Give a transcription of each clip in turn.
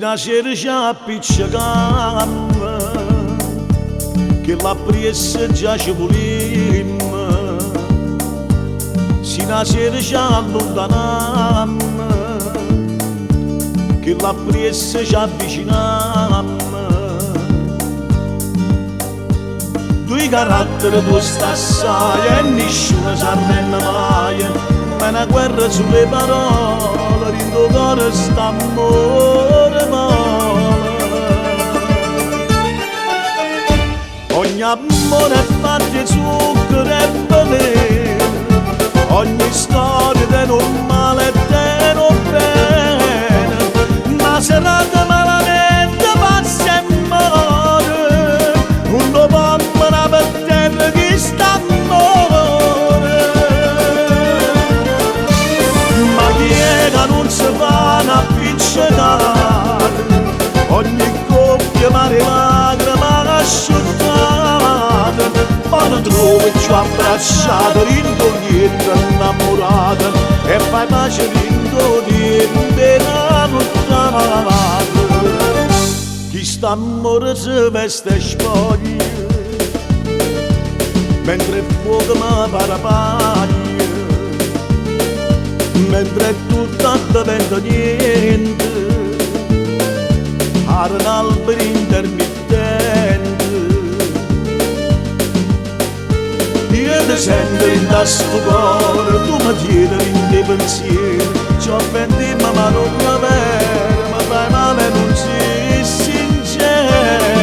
una cerca appiccicamma che la pressa già ci volimmo, si una cerca allontanamma che la pressa ci avvicinamma. Due caratteri tu sta assai e nessuno sa mai, ma una guerra sulle parole, rindo cuore sta amore male. Ogni amore è fatto di zucchero e veleno, ogni storia è normale e non bene, ma serata malamente passa e muore, un uomo per terra che sta amore. Ma chi è che non si fa una picciata, ogni coppia mare lacrima asciugata, ma non trovi più abbracciata, rindoglietta innamorata, e fai pace rindoglietta innamorata. Chi sta amore si veste e spoglia, mentre il fuoco mi parapaglia, mentre tutto diventa niente, a un albero intermittente. Io ti sento in questo cuore, tu mi tieni in dei pensieri, ci offendiamo ma non va bene, ma fai male non sei sincero.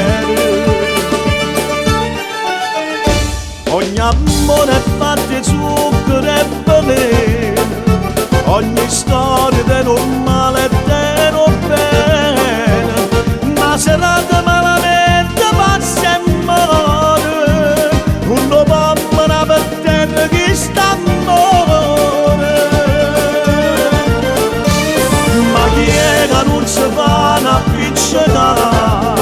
Ogni amore è fatto di zucchero e veleno, ogni storia è normale e non bene, ma serata malamente passa e muore, un uomo per terra che sta amore. Ma chi è che non si fa una picciata,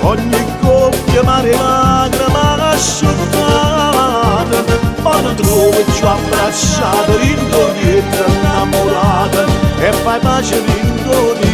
ogni coppia mare lacrima asciugata, ma non trovi più abbracciata, rindoglietta innamorata, e fai pace rindoglietta